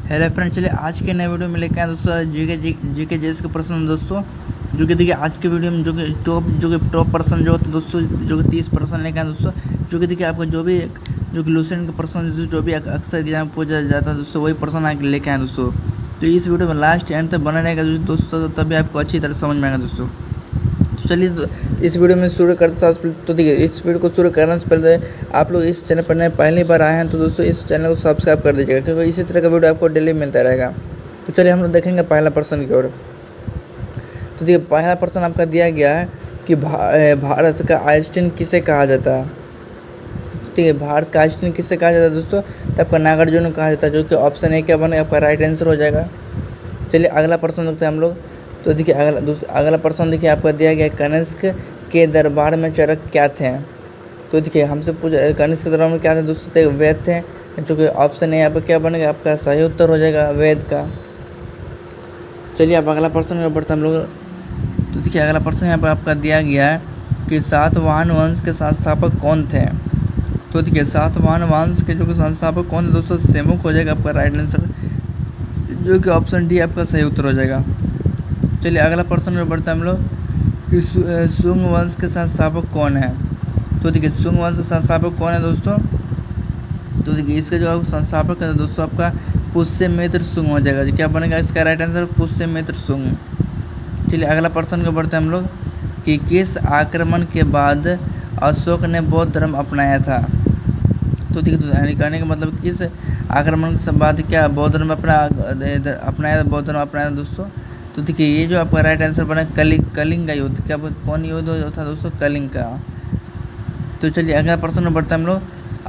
Hello friend, चलिए आज के नए वीडियो में लेकर आए दोस्तों जीके जेस के प्रश्न दोस्तों। जो कि देखिए आज के वीडियो में जो कि टॉप प्रश्न जो होते दोस्तों, जो कि 30 प्रश्न लेकर आए दोस्तों। जो कि देखिए आपका जो कि लूसेंट का प्रश्न जो भी अक्सर एग्जाम पूछा जाता है दोस्तों, वही प्रश्न आके लेकर आए दोस्तों। तो इस वीडियो में लास्ट एंड तक बना रहेगा दोस्तों, तभी आपको अच्छी तरह समझ में आएगा दोस्तों। तो चलिए तो इस वीडियो में शुरू करते तो देखिए इस वीडियो को शुरू करने से पहले आप लोग इस चैनल पर पहली बार आए हैं तो दोस्तों इस चैनल को सब्सक्राइब कर दीजिएगा, क्योंकि इसी तरह का वीडियो आपको डेली मिलता रहेगा। तो चलिए हम लोग देखेंगे पहला प्रश्न की ओर। तो देखिए पहला प्रश्न आपका दिया गया है कि भारत का आइंस्टीन किसे कहा जाता है। ठीक है, भारत का आइंस्टीन किससे कहा जाता है दोस्तों, तो आपका नागार्जुन कहा जाता है, जो कि ऑप्शन ए क्या बनेगा आपका राइट आंसर हो जाएगा। चलिए अगला प्रश्न देखते हैं हम लोग। तो देखिए अगला प्रश्न देखिए आपका दिया गया, कनिष्क के दरबार में चरक क्या थे। तो देखिए हमसे पूछा कनिष्क के दरबार में क्या थे दोस्तों, वेद थे, जो कि ऑप्शन ए यहाँ पर क्या बनेगा आपका सही उत्तर हो जाएगा वेद का। चलिए अब अगला प्रश्न में बढ़ते हम लोग। तो देखिए अगला प्रश्न यहाँ पर आपका दिया गया है कि सातवाहन वंश के संस्थापक कौन थे। तो देखिए सातवाहन वंश के जो कि संस्थापक कौन थे दोस्तों, सेमुक हो जाएगा आपका राइट आंसर, जो कि ऑप्शन डी आपका सही उत्तर हो जाएगा। चलिए अगला प्रश्न में बढ़ते हैं हम लोग कि सुंग वंश के संस्थापक कौन है। तो देखिए सुंग वंश के संस्थापक कौन है दोस्तों, तो देखिए इसका जो संस्थापक है दोस्तों आपका पुष्यमित्र सुंग हो जाएगा। क्या बनेगा इसका राइट आंसर, पुष्यमित्र सुंग। चलिए अगला प्रश्न को बढ़ते हैं हम लोग कि किस आक्रमण के बाद अशोक ने बौद्ध धर्म अपनाया था। तो देखिए कहने का मतलब किस आक्रमण के बाद क्या बौद्ध धर्म अपनाया बौद्ध धर्म अपनाया दोस्तों। तो देखिए ये जो आपका राइट आंसर बना कलिंग का युद्ध। क्या कौन युद्ध था दोस्तों, कलिंग का। तो चलिए अगला प्रश्न बढ़ता है हम लोग,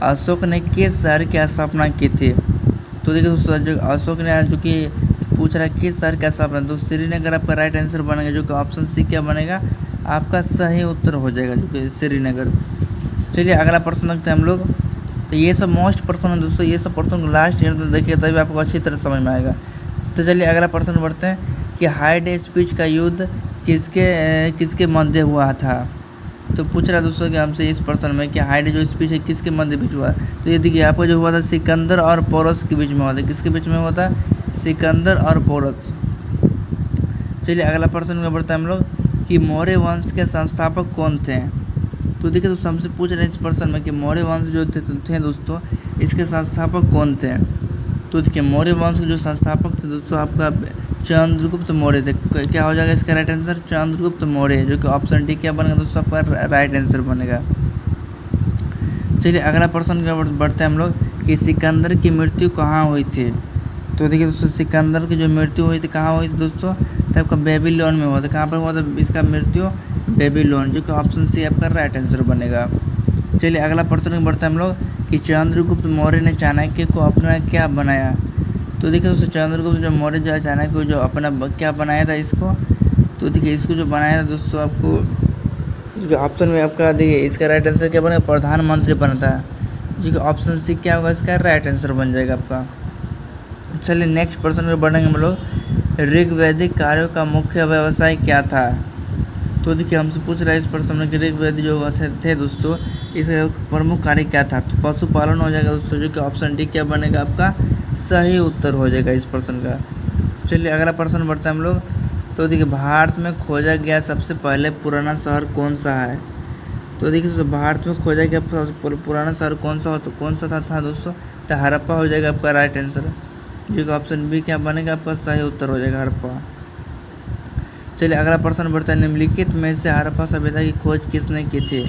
अशोक ने किस शहर की स्थापना की थी। तो देखिए दोस्तों जो अशोक ने जो कि पूछ रहा है किस शहर की स्थापना, तो श्रीनगर आपका राइट आंसर बनेगा, जो कि ऑप्शन सी क्या बनेगा आपका सही उत्तर हो जाएगा, जो कि श्रीनगर। चलिए अगला प्रश्न रखते हैं हम लोग। तो ये सब मोस्ट प्रश्न है दोस्तों, ये सब प्रश्न को लास्ट ईयर तक देखिए तभी आपको अच्छी तरह समझ में आएगा। तो चलिए अगला प्रश्न बढ़ते हैं कि हाइड स्पीच का युद्ध किसके मध्य हुआ था। तो पूछ रहा है दोस्तों कि हमसे इस प्रश्न में कि हाइड जो स्पीच है किसके मध्य बीच हुआ। तो ये देखिए आपको जो हुआ था सिकंदर और पोरस के बीच में हुआ था। किसके बीच में हुआ था, सिकंदर और पोरस। चलिए अगला प्रश्न बढ़ते हैं हम लोग कि मौर्य वंश के संस्थापक कौन थे। तो देखिए दोस्तों हमसे पूछ रहे हैं इस प्रश्न में कि मौर्य वंश जो थे दोस्तों, इसके संस्थापक कौन थे। तो देखिए मौर्य वंश के जो संस्थापक थे दोस्तों आपका चंद्रगुप्त मौर्य थे। क्या हो जाएगा इसका राइट आंसर, चंद्रगुप्त मौर्य, जो कि ऑप्शन डी क्या बनेगा दोस्तों आपका राइट आंसर बनेगा। चलिए अगला प्रश्न बढ़ते हैं हम लोग कि सिकंदर की मृत्यु कहाँ हुई थी। तो देखिए दोस्तों सिकंदर की जो मृत्यु हुई थी कहाँ हुई थी दोस्तों, तो आपका बेबीलोन में हुआ था। कहाँ पर हुआ था इसका मृत्यु, बेबीलोन, जो कि ऑप्शन सी आपका राइट आंसर बनेगा। चलिए अगला प्रश्न बढ़ते हैं हम लोग कि चंद्रगुप्त मौर्य ने चाणक्य को अपना क्या बनाया। तो देखिए दोस्तों चंद्रगुप्त जो मौर्य जो है चाणक्य को जो अपना क्या बनाया था इसको। तो देखिए इसको जो बनाया था दोस्तों आपको इसके ऑप्शन में आपका देखिए इसका राइट आंसर क्या बनेगा, प्रधानमंत्री बनता है, जो कि ऑप्शन सी क्या होगा इसका राइट आंसर बन जाएगा आपका। चलिए नेक्स्ट प्रश्न में बढ़ेंगे हम लोग, ऋग्वैदिक कार्यों का मुख्य व्यवसाय क्या था। तो देखिए हमसे पूछ रहा है इस प्रश्न में कि ऋग्वेद जो थे दोस्तों, इसका प्रमुख कार्य क्या था। तो पशुपालन हो जाएगा दोस्तों, जो कि ऑप्शन डी क्या बनेगा आपका सही उत्तर हो जाएगा इस प्रश्न का। चलिए अगला प्रश्न बढ़ता है हम लोग। तो देखिए भारत में खोजा गया सबसे पहले पुराना शहर कौन सा है। तो देखिए भारत में खोजा गया पुराना शहर कौन सा था दोस्तों, तो हड़प्पा हो जाएगा आपका राइट आंसर, जो कि ऑप्शन बी क्या बनेगा आपका सही उत्तर हो जाएगा हड़प्पा। चलिए अगला प्रश्न बढ़ता है, निम्नलिखित में से हड़प्पा सभ्यता की खोज किसने की थी।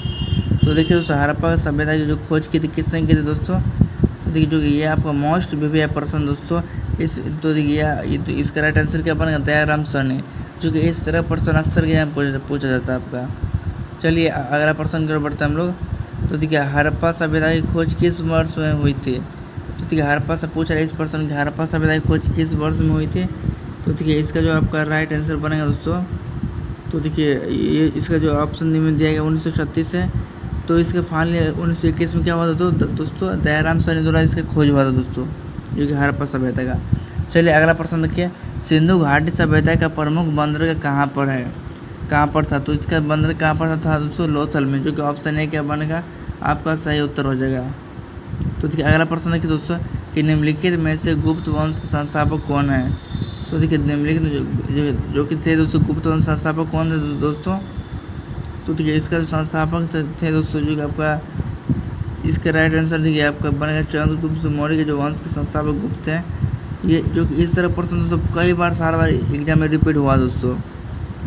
तो देखिए दोस्तों हड़प्पा सभ्यता की जो खोज की थी किसने की थी दोस्तों। तो देखिए जो कि ये आपका मोस्ट वीवीआई प्रश्न दोस्तों इस। तो देखिए ये तो इसका राइट आंसर क्या बनेगा, दयाराम साहनी, जो कि इस तरह प्रश्न अक्सर एग्जाम पूछा जाता है आपका। चलिए अगला प्रश्न की ओर बढ़ते हैं हम लोग। तो देखिए हड़प्पा सभ्यता की खोज किस वर्ष में हुई थी। तो देखिए हड़प्पा से पूछ रहा है इस प्रश्न की हड़प्पा सभ्यता की खोज किस वर्ष में हुई थी। तो देखिए इसका जो आपका राइट आंसर बनेगा दोस्तों, तो देखिए ये इसका जो ऑप्शन में दिया गया 1936 है। तो इसके फाइनली 1921 में क्या हुआ था दोस्तों, दयाराम साहनी द्वारा इसका खोज हुआ था दोस्तों, जो कि हड़प्पा सभ्यता का। चलिए अगला प्रश्न देखिए, सिंधु घाटी सभ्यता का प्रमुख बंदरगाह कहाँ पर है, कहाँ पर था। तो इसका बंदर कहाँ पर था दोस्तों, लोथल में, जो कि ऑप्शन ए क्या बनेगा आपका सही उत्तर हो जाएगा। तो देखिए अगला प्रश्न देखिए दोस्तों, कि निम्नलिखित में से गुप्त वंश के संस्थापक कौन है। तो देखिए निम्नलिखित जो कि थे दोस्तों गुप्त वंश संस्थापक कौन थे दोस्तों। तो देखिए इसका जो संस्थापक थे दोस्तों जो कि आपका इसका राइट आंसर देखिए आपका बनेगा चंद्रगुप्त मौर्य के जो वंश के संस्थापक गुप्त हैं। ये जो कि इस तरह प्रश्न दोस्तों कई बार सार बार एग्जाम में रिपीट हुआ दोस्तों,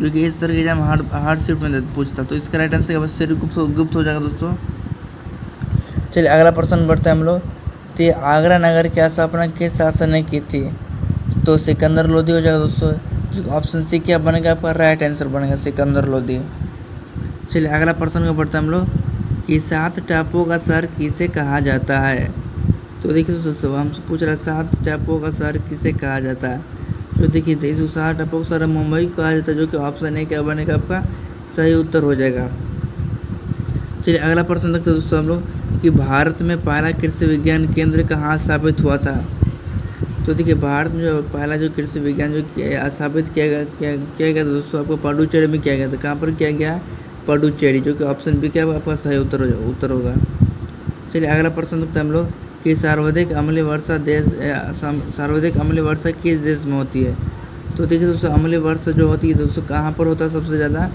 जो कि इस तरह के एग्जाम हार्ड शिफ्ट में पूछता। तो इसका राइट आंसर श्रीगुप्त हो जाएगा दोस्तों। चलिए अगला प्रश्न बढ़ते हैं हम लोग। तो आगरा नगर की स्थापना किस शासक ने की थी। तो सिकंदर लोदी हो जाएगा दोस्तों। जो ऑप्शन सी क्या बनेगा आपका राइट आंसर बनेगा सिकंदर लोदी। चलिए अगला प्रश्न को बढ़ते हैं हम लोग कि 7 टापुओं का शहर किसे कहा जाता है। तो देखिए दोस्तों हमसे पूछ रहा है 7 टापुओं का शहर किसे कहा जाता है। तो देखिए 7 टापुओं का शहर मुंबई को कहा जाता है, जो कि ऑप्शन ए क्या बनेगा आपका सही उत्तर हो जाएगा। चलिए अगला प्रश्न देखते हैं दोस्तों हम लोग कि भारत में पहला कृषि विज्ञान केंद्र कहाँ स्थापित हुआ था। तो देखिए भारत में जो पहला जो कृषि विज्ञान जो स्थापित किया गया था दोस्तों आपको पुडुचेरी में किया गया था। कहाँ पर किया गया पुडुचेरी, जो कि ऑप्शन बी क्या आपका सही उत्तर होगा। चलिए अगला प्रश्न देखते हैं हम लोग कि सर्वाधिक अम्लीय वर्षा किस देश में होती है। तो देखिए दोस्तों अम्लीय वर्षा जो होती है दोस्तों कहाँ पर होता है सबसे ज़्यादा।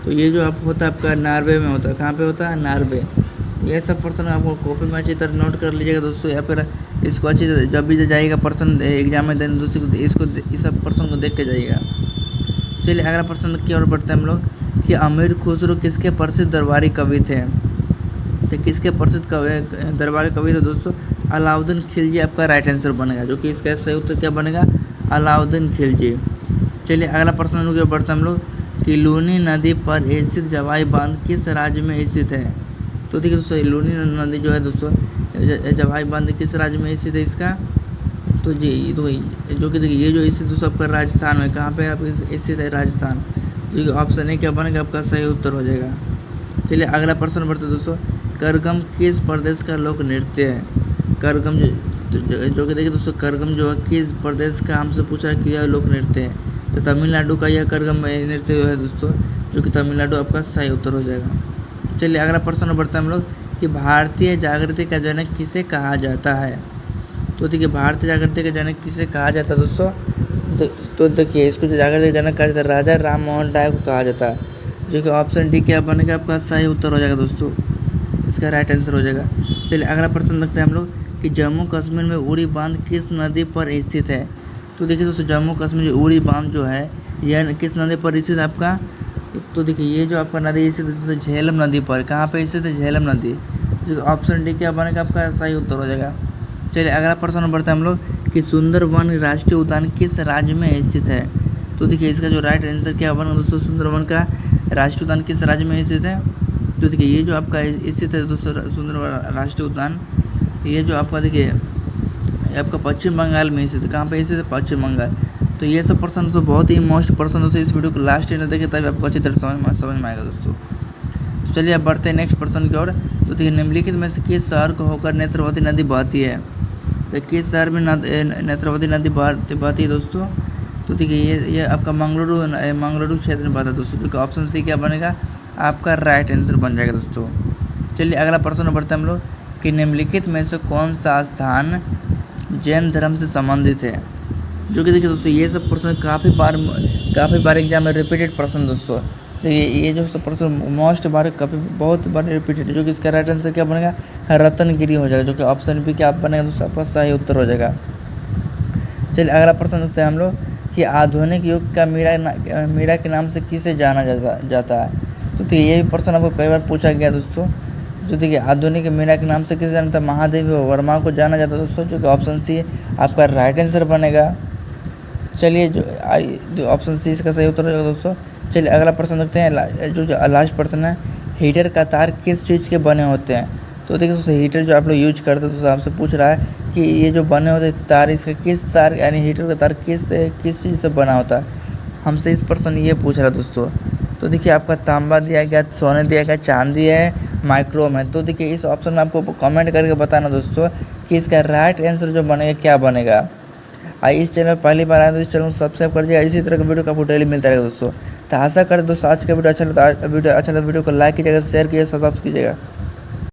तो ये जो आप होता है आपका नॉर्वे में होता है। कहाँ पे होता है नॉर्वे। ये सब प्रश्न आपको कॉपी में अच्छी तरह नोट कर लीजिएगा दोस्तों, या फिर इसको अच्छी तरह जब भी जाइएगा प्रश्न एग्जाम में देने दोस्तों इस सब प्रश्न को देख के जाइएगा। चलिए अगला प्रश्न की ओर बढ़ते हैं हम लोग कि अमीर खुसरो किसके प्रसिद्ध दरबारी कवि थे। तो किसके प्रसिद्ध दरबारी कवि थे दोस्तों अलाउद्दीन खिलजी आपका राइट आंसर बनेगा, जो कि इसका सही उत्तर क्या बनेगा अलाउद्दीन खिलजी। चलिए अगला प्रश्न की ओर बढ़ते हैं हम लोग कि लूनी नदी पर स्थित जवाई बांध किस राज्य में स्थित है। तो देखिए दोस्तों लूनी नदी जो है दोस्तों जवाई बांध किस राज्य में स्थित है इसका। तो जी तो जो कि देखिए ये जो स्थित दोस्तों आपका राजस्थान में। कहाँ पे आप स्थित है राजस्थान, जो कि ऑप्शन ए क्या बनेगा आपका सही उत्तर हो जाएगा। चलिए अगला प्रश्न बढ़ते दोस्तों करगम किस प्रदेश का लोक नृत्य है। करगम जो कि देखिए दोस्तों करगम जो है किस प्रदेश का हमसे पूछा है कि यह लोक नृत्य है। तो तमिलनाडु का यह करगम नृत्य है दोस्तों, जो कि तमिलनाडु आपका सही उत्तर हो जाएगा। चलिए अगला प्रश्न बढ़ते हैं हम लोग कि भारतीय जागृति का जनक किसे कहा जाता है। तो देखिए भारतीय जागृति का जनक किसे कहा जाता है दोस्तों। तो देखिए इसको जो जागृति का जनक कहा जाता है राजा राम मोहन राय को कहा जाता है, जो कि ऑप्शन डी क्या बनेगा आपका सही उत्तर हो जाएगा दोस्तों, इसका राइट आंसर हो जाएगा। चलिए अगला प्रश्न देखते हैं हम लोग कि जम्मू कश्मीर में उड़ी बांध किस नदी पर स्थित है। तो देखिए दोस्तों जम्मू कश्मीर जो उड़ी बांध जो है यह किस नदी पर स्थित है आपका। तो देखिए ये जो आपका नदी स्थित है झेलम नदी पर। कहाँ पे स्थित है झेलम नदी, जो ऑप्शन डी क्या बनेगा आपका सही उत्तर हो जाएगा। चलिए अगला प्रश्न बढ़ता है हम लोग कि सुंदरवन राष्ट्रीय उद्यान किस राज्य में स्थित है। तो देखिए इसका जो राइट आंसर क्या बनेगा दोस्तों सुंदरवन का राष्ट्रीय उद्यान किस राज्य में स्थित है। तो देखिए ये जो आपका स्थित है दोस्तों सुंदरवन राष्ट्रीय उद्यान, ये जो आपका देखिए आपका पश्चिम बंगाल में स्थित है। कहाँ पे स्थित है पश्चिम बंगाल। तो ये सब प्रश्न दोस्तों बहुत ही मोस्ट प्रश्न दोस्तों इस वीडियो को लास्ट ईयर देखें तभी आपको अच्छी तरह समझ में आएगा दोस्तों। तो चलिए अब बढ़ते हैं नेक्स्ट प्रश्न की ओर। तो देखिए निम्नलिखित में से किस शहर को होकर नेत्रवती नदी बहती है। तो किस शहर में नेत्रवती नदी बहती है दोस्तों। तो देखिए ये आपका मंगलुरु क्षेत्र में बहता है दोस्तों, जो कि ऑप्शन सी क्या बनेगा आपका राइट आंसर बन जाएगा दोस्तों। चलिए अगला प्रश्न बढ़ते हैं हम लोग कि निम्नलिखित में से कौन सा स्थान जैन धर्म से संबंधित है। जो कि देखिए दोस्तों ये सब प्रश्न काफ़ी बार एग्जाम में रिपीटेड प्रश्न दोस्तों। तो ये जो सब प्रश्न मोस्ट बार बहुत बार रिपीटेड, जो कि इसका राइट आंसर क्या बनेगा रत्नगिरी हो जाएगा, जो कि ऑप्शन बी क्या बनेगा दोस्तों आपका सही उत्तर हो जाएगा। चलिए अगला प्रश्न देखते हैं हम लोग कि आधुनिक युग का मीरा के नाम से किसे जाना जाता है। तो ये भी प्रश्न आपको कई बार पूछा गया दोस्तों। जो देखिए आधुनिक मीरा के नाम से किसे जानता है महादेवी वर्मा को जाना जाता है दोस्तों, जो कि ऑप्शन सी आपका राइट आंसर बनेगा। चलिए जो ऑप्शन सी इसका सही उत्तर हो जाएगा दोस्तों। चलिए अगला प्रश्न देखते हैं जो लास्ट प्रश्न है हीटर का तार किस चीज़ के बने होते हैं। तो देखिए दोस्तों हीटर जो आप लोग यूज करते हैं दोस्तों आपसे पूछ रहा है कि ये जो बने होते तार इसका किस तार यानी हीटर का तार किस चीज़ से बना होता है। हमसे इस प्रश्न ये पूछ रहा है दोस्तों। तो देखिए आपका तांबा दिया गया, सोने दिया गया, चांदी है, माइक्रोम है। तो देखिए इस ऑप्शन में आपको कमेंट करके बताना दोस्तों कि इसका राइट आंसर जो बनेगा क्या बनेगा। इस चैनल पहली बार आए तो इस चैनल को सब्सक्राइब कर दीजिएगा। इसी तरह का वीडियो आपको डेली मिलता रहेगा दोस्तों। तो आशा करें दोस्तों आज का वीडियो अच्छा लगता है वीडियो को लाइक कीजिएगा, शेयर कीजिएगा, सब्सक्राइब कीजिएगा।